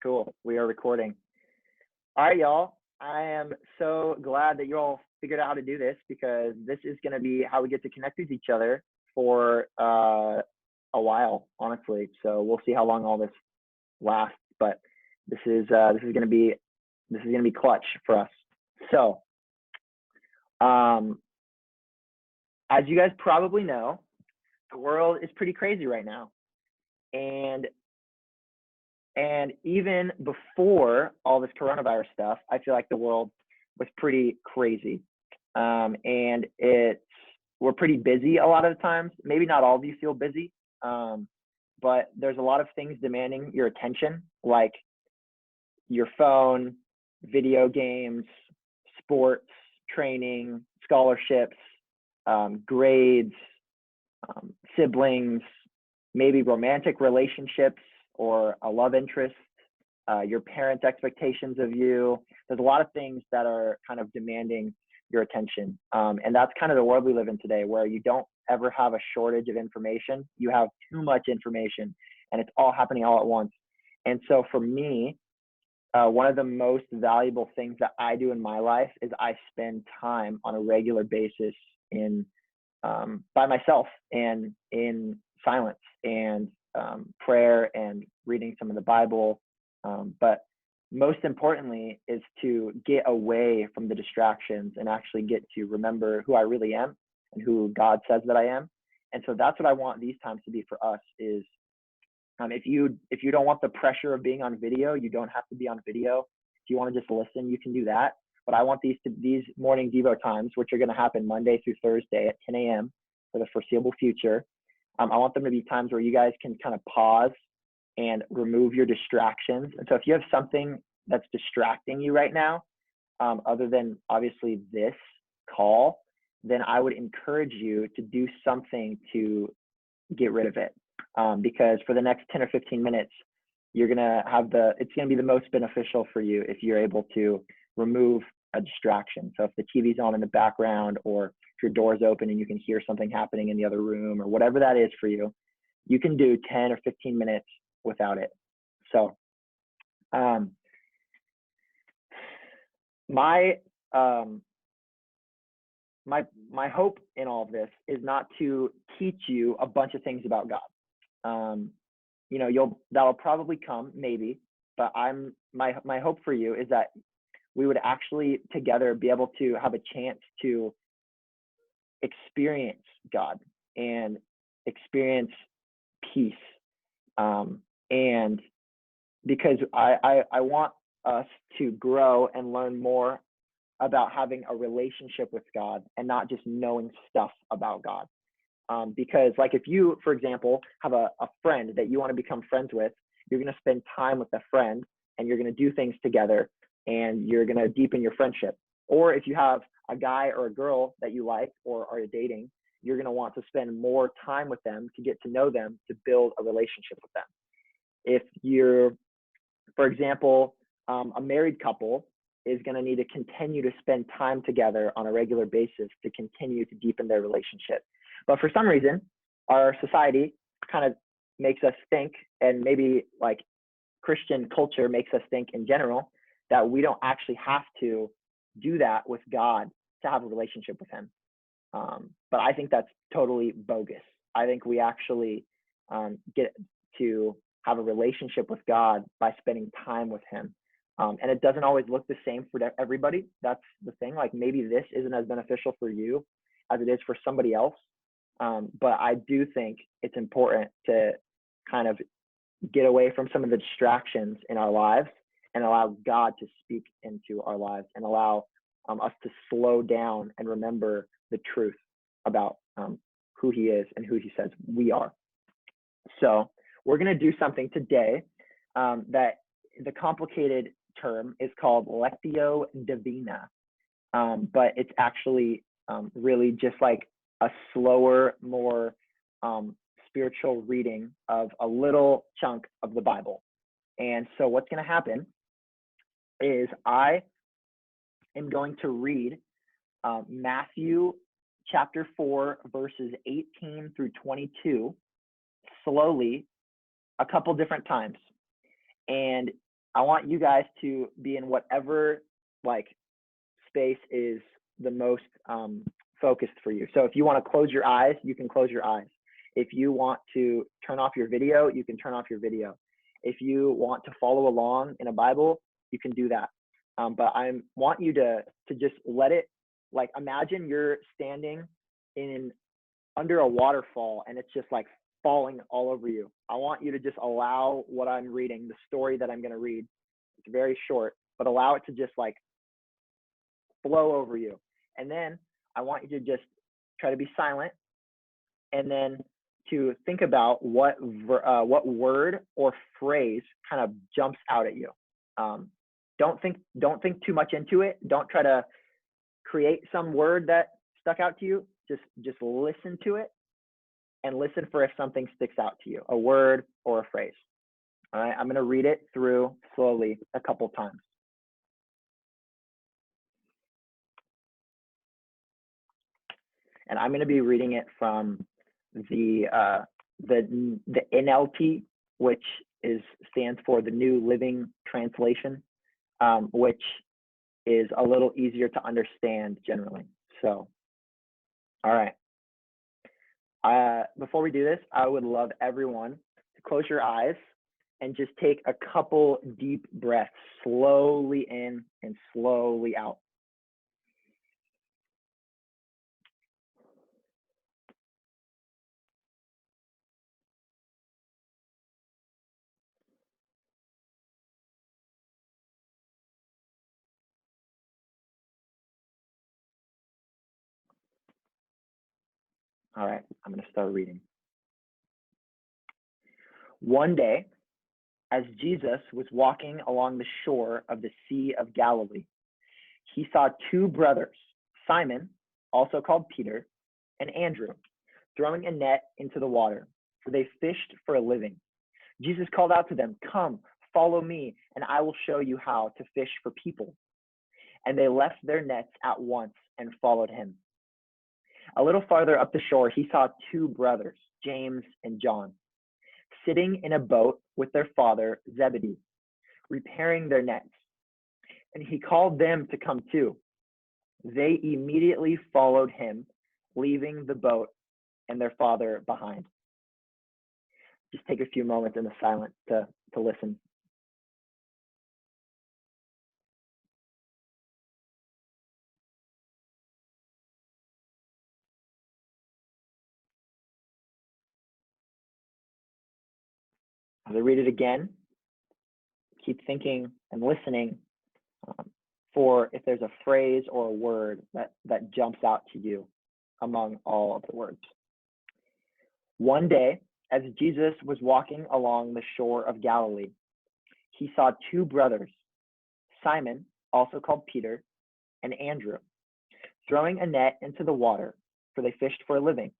Cool. We are recording. All right, y'all. I am so glad that you all figured out how to do this because this is going to be how we get to connect with each other for a while, honestly. So we'll see how long all this lasts, but this is going to be clutch for us. So, as you guys probably know, the world is pretty crazy right now, and even before all this coronavirus stuff, I feel like the world was pretty crazy. And we're pretty busy a lot of the times. Maybe not all of you feel busy, but there's a lot of things demanding your attention, like your phone, video games, sports, training, scholarships, grades, siblings, maybe romantic relationships, or a love interest, your parents' expectations of you. There's a lot of things that are kind of demanding your attention. And that's kind of the world we live in today, where you don't ever have a shortage of information. You have too much information, and it's all happening all at once. And so for me, one of the most valuable things that I do in my life is I spend time on a regular basis by myself and in silence and prayer and reading some of the Bible. But most importantly is to get away from the distractions and actually get to remember who I really am and who God says that I am. And so that's what I want these times to be for us is if you don't want the pressure of being on video, you don't have to be on video. If you want to just listen, you can do that. But I want these morning Devo times, which are going to happen Monday through Thursday at 10 a.m. for the foreseeable future. I want them to be times where you guys can kind of pause and remove your distractions. And so if you have something that's distracting you right now, other than obviously this call, then I would encourage you to do something to get rid of it. Because for the next 10 or 15 minutes, you're going to have it's going to be the most beneficial for you if you're able to remove a distraction. So if the TV's on in the background, or if your door's open and you can hear something happening in the other room, or whatever that is for you, you can do 10 or 15 minutes without it. So my hope in all of this is not to teach you a bunch of things about God. That'll probably come, maybe, but my hope for you is that we would actually together be able to have a chance to experience God and experience peace. And because I want us to grow and learn more about having a relationship with God and not just knowing stuff about God. Because like if you, for example, have a friend that you want to become friends with, you're going to spend time with that friend and you're going to do things together and you're going to deepen your friendship. Or if you have a guy or a girl that you like or are dating, you're going to want to spend more time with them to get to know them, to build a relationship with them. If you're, for example, a married couple is going to need to continue to spend time together on a regular basis to continue to deepen their relationship. But for some reason, our society kind of makes us think, and maybe like Christian culture makes us think in general, that we don't actually have to do that with God to have a relationship with him. But I think that's totally bogus. I think we actually get to have a relationship with God by spending time with him. And it doesn't always look the same for everybody. That's the thing. Like maybe this isn't as beneficial for you as it is for somebody else. But I do think it's important to kind of get away from some of the distractions in our lives and allow God to speak into our lives and allow us to slow down and remember the truth about who he is and who he says we are. So we're going to do something today that the complicated term is called Lectio Divina, but it's actually really just like a slower, more spiritual reading of a little chunk of the Bible. And so what's going to happen is I am going to read Matthew chapter 4, verses 18 through 22 slowly a couple different times. And I want you guys to be in whatever like space is the most focused for you. So if you want to close your eyes, you can close your eyes. If you want to turn off your video, you can turn off your video. If you want to follow along in a Bible, you can do that. But I want you to just let it, like, imagine you're standing in under a waterfall and it's just like falling all over you. I want you to just allow what I'm reading, the story that I'm going to read. It's very short, but allow it to just like flow over you. And then I want you to just try to be silent and then to think about what word or phrase kind of jumps out at you. Don't think too much into it. Don't try to create some word that stuck out to you. Just listen to it and listen for if something sticks out to you, a word or a phrase. All right, I'm going to read it through slowly a couple times. And I'm going to be reading it from the NLT, which stands for the New Living Translation, which is a little easier to understand generally. So, all right. Before we do this, I would love everyone to close your eyes and just take a couple deep breaths, slowly in and slowly out. All right, I'm going to start reading. One day, as Jesus was walking along the shore of the Sea of Galilee, he saw two brothers, Simon, also called Peter, and Andrew, throwing a net into the water, for they fished for a living. Jesus called out to them, "Come, follow me, and I will show you how to fish for people." And they left their nets at once and followed him. A little farther up the shore, he saw two brothers, James and John, sitting in a boat with their father, Zebedee, repairing their nets. And he called them to come too. They immediately followed him, leaving the boat and their father behind. Just take a few moments in the silence to listen. As I read it again, keep thinking and listening for if there's a phrase or a word that jumps out to you among all of the words. One day, as Jesus was walking along the shore of Galilee, he saw two brothers, Simon, also called Peter, and Andrew, throwing a net into the water, for they fished for a living.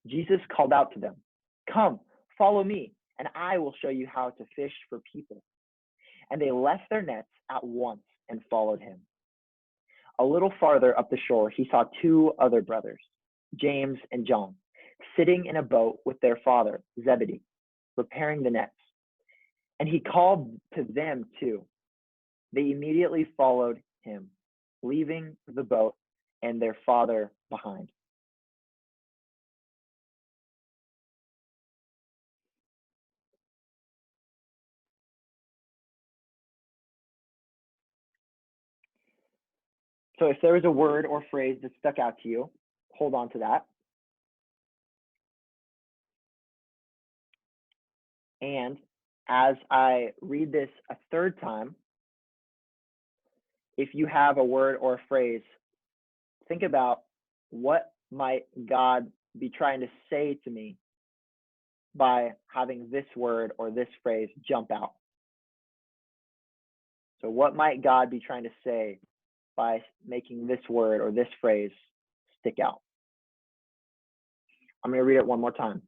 Jesus called out to them, "Come, follow me, and I will show you how to fish for people." And they left their nets at once and followed him. A little farther up the shore, he saw two other brothers, James and John, sitting in a boat with their father, Zebedee, repairing the nets. And he called to them too. They immediately followed him, leaving the boat and their father behind. So if there was a word or phrase that stuck out to you, hold on to that. And as I read this a third time, if you have a word or a phrase, think about what might God be trying to say to me by having this word or this phrase jump out. So what might God be trying to say by making this word or this phrase stick out? I'm going to read it one more time.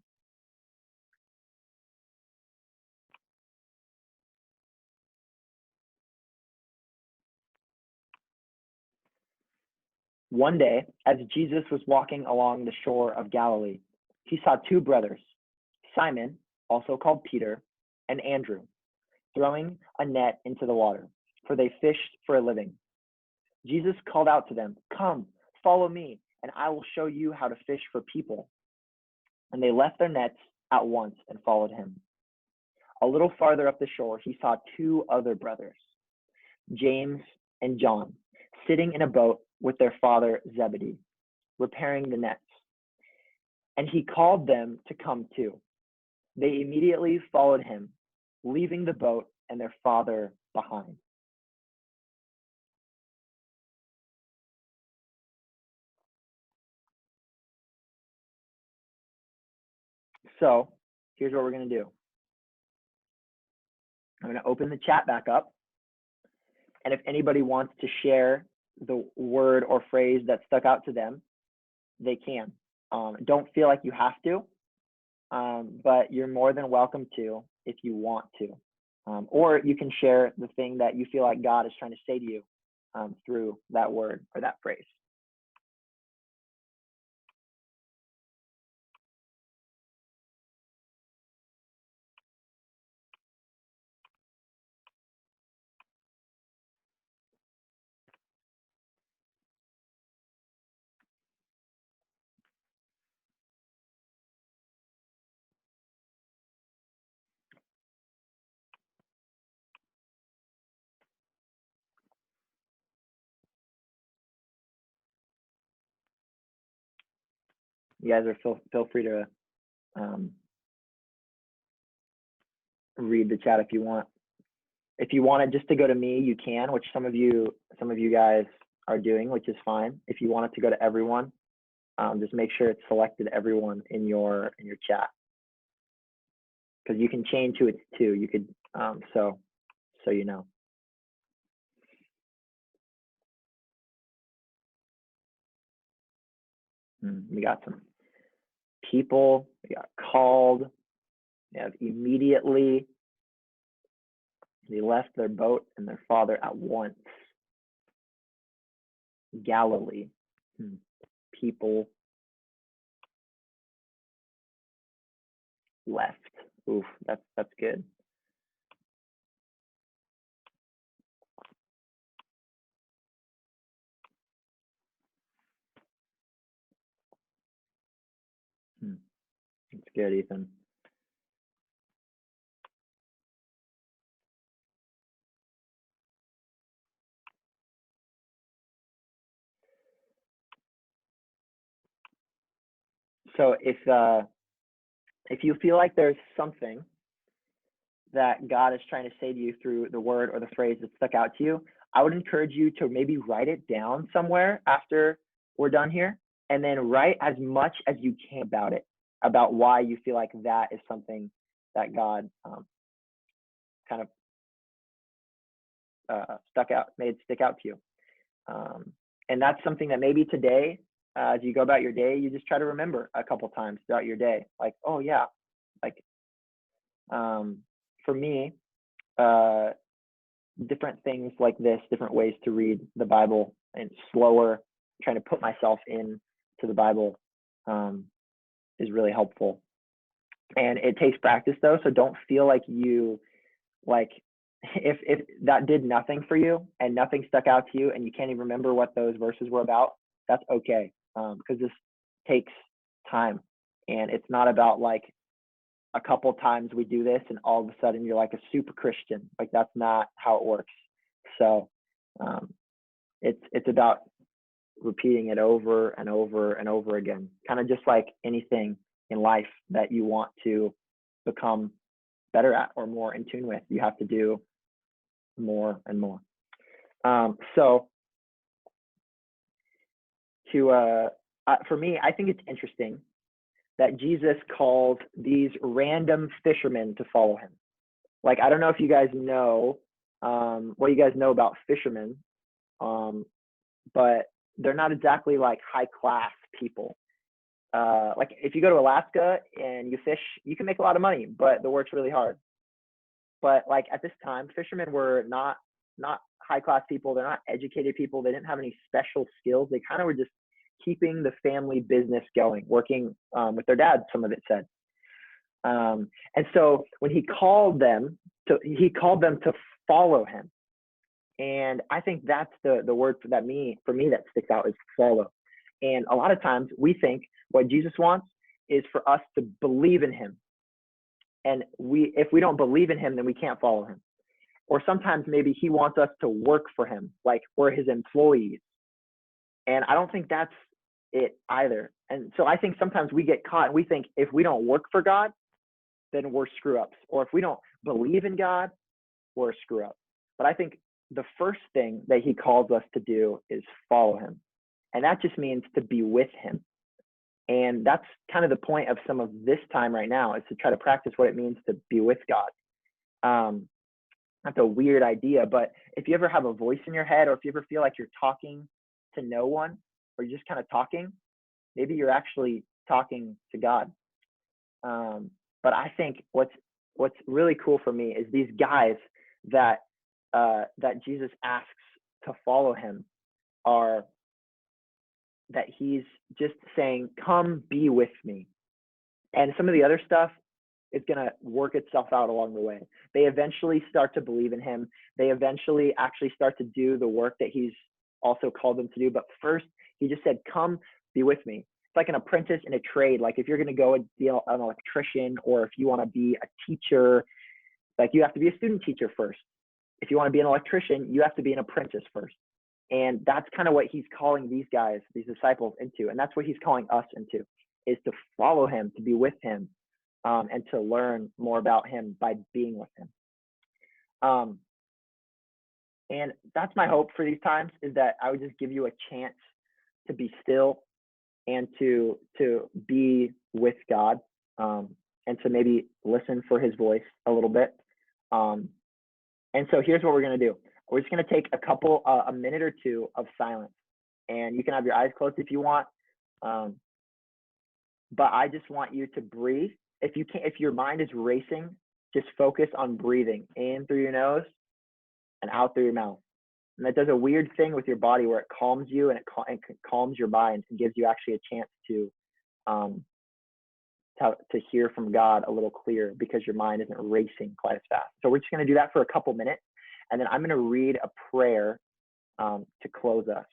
One day, as Jesus was walking along the shore of Galilee, he saw two brothers, Simon, also called Peter, and Andrew, throwing a net into the water, for they fished for a living. Jesus called out to them, "Come, follow me, and I will show you how to fish for people." And they left their nets at once and followed him. A little farther up the shore, he saw two other brothers, James and John, sitting in a boat with their father Zebedee, repairing the nets. And he called them to come too. They immediately followed him, leaving the boat and their father behind. So here's what we're going to do. I'm going to open the chat back up. And if anybody wants to share the word or phrase that stuck out to them, they can. Don't feel like you have to, but you're more than welcome to if you want to. Or you can share the thing that you feel like God is trying to say to you through that word or that phrase. You guys are feel free to read the chat if you want. If you want it just to go to me, you can, which some of you guys are doing, which is fine. If you want it to go to everyone, just make sure it's selected everyone in your chat, because you can change who it's to. You could so you know. We got some people. We got called. We have immediately. They left their boat and their father at once. Galilee. People left. Oof, that's good. That's good, Ethan. So if you feel like there's something that God is trying to say to you through the word or the phrase that stuck out to you, I would encourage you to maybe write it down somewhere after we're done here, and then write as much as you can about it, about why you feel like that is something that God kind of made stick out to you. And that's something that maybe today, as you go about your day, you just try to remember a couple times throughout your day. Like, oh yeah, like for me, different things like this, different ways to read the Bible and slower, trying to put myself in to the Bible is really helpful. And it takes practice though, so don't feel like you if that did nothing for you and nothing stuck out to you and you can't even remember what those verses were about, that's okay, because this takes time, and it's not about like a couple times we do this and all of a sudden you're like a super Christian. Like, that's not how it works. So it's about repeating it over and over and over again, kind of just like anything in life that you want to become better at or more in tune with. You have to do more and more. So for me, I think it's interesting that Jesus called these random fishermen to follow him. Like, I don't know if you guys know what you guys know about fishermen, but they're not exactly like high class people. Like, if you go to Alaska and you fish, you can make a lot of money, but the work's really hard. But like at this time, fishermen were not high class people. They're not educated people. They didn't have any special skills. They kind of were just keeping the family business going, working with their dad, some of it said. And so when he called them he called them to follow him. And I think that's the word for me that sticks out is follow. And a lot of times we think what Jesus wants is for us to believe in him. And if we don't believe in him, then we can't follow him. Or sometimes maybe he wants us to work for him, like we're his employees. And I don't think that's it either. And so I think sometimes we get caught and we think if we don't work for God, then we're screw ups. Or if we don't believe in God, we're a screw up. But I think the first thing that he calls us to do is follow him. And that just means to be with him. And that's kind of the point of some of this time right now, is to try to practice what it means to be with God. That's a weird idea, but if you ever have a voice in your head, or if you ever feel like you're talking to no one, or you're just kind of talking, maybe you're actually talking to God. But I think what's really cool for me is these guys that Jesus asks to follow him are that he's just saying, come be with me. And some of the other stuff is going to work itself out along the way. They eventually start to believe in him. They eventually actually start to do the work that he's also called them to do. But first, he just said, come be with me. It's like an apprentice in a trade. Like if you're going to go and be an electrician, or if you want to be a teacher, like you have to be a student teacher first. If you want to be an electrician, you have to be an apprentice first. And that's kind of what he's calling these guys, these disciples, into. And that's what he's calling us into, is to follow him, to be with him, and to learn more about him by being with him. And that's my hope for these times, is that I would just give you a chance to be still and to be with God, and to maybe listen for his voice a little bit. And so here's what we're going to do. We're just going to take a minute or two of silence, and you can have your eyes closed if you want. But I just want you to breathe. If your mind is racing, just focus on breathing in through your nose and out through your mouth. And that does a weird thing with your body where it calms you and it calms your mind and gives you actually a chance to hear from God a little clearer, because your mind isn't racing quite as fast. So we're just going to do that for a couple minutes, and then I'm going to read a prayer to close us.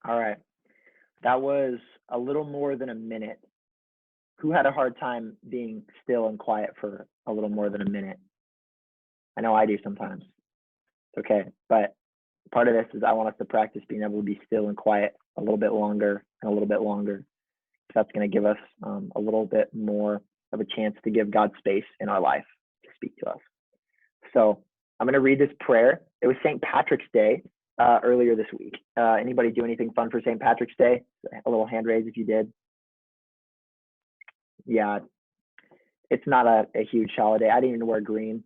All right. That was a little more than a minute. Who had a hard time being still and quiet for a little more than a minute? I know I do sometimes. It's okay. But part of this is I want us to practice being able to be still and quiet a little bit longer and a little bit longer. That's going to give us a little bit more of a chance to give God space in our life to speak to us. So I'm going to read this prayer. It was St. Patrick's Day earlier this week. Anybody do anything fun for St. Patrick's Day? A little hand raise if you did. Yeah, it's not a huge holiday. I didn't even wear green.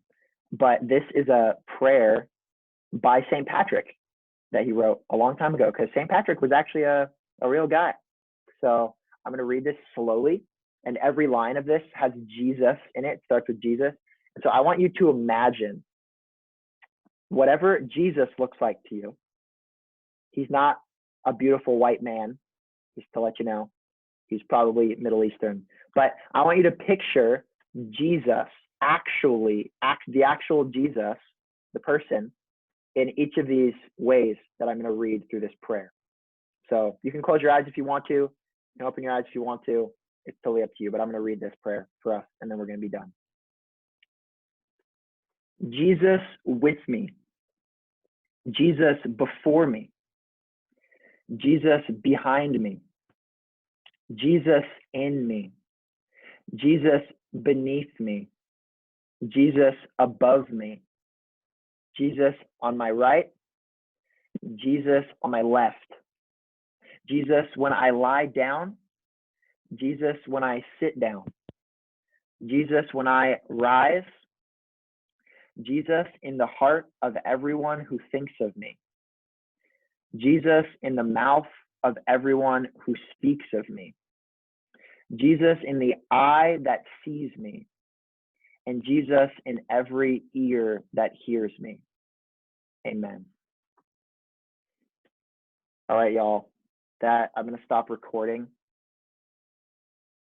But this is a prayer by St. Patrick that he wrote a long time ago, because St. Patrick was actually a real guy. So I'm going to read this slowly, And every line of this has Jesus in it, starts with Jesus. And so I want you to imagine whatever Jesus looks like to you. He's not a beautiful white man, just to let you know. He's probably Middle Eastern. But I want you to picture Jesus, the actual Jesus, the person, in each of these ways that I'm going to read through this prayer. So you can close your eyes if you want to. You can open your eyes if you want to. It's totally up to you, but I'm going to read this prayer for us, and then we're going to be done. Jesus with me. Jesus before me. Jesus behind me. Jesus in me. Jesus beneath me. Jesus above me. Jesus on my right. Jesus on my left. Jesus when I lie down. Jesus when I sit down. Jesus when I rise. Jesus in the heart of everyone who thinks of me. Jesus in the mouth of everyone who speaks of me. Jesus in the eye that sees me. And Jesus in every ear that hears me. Amen. All right, y'all. I'm going to stop recording.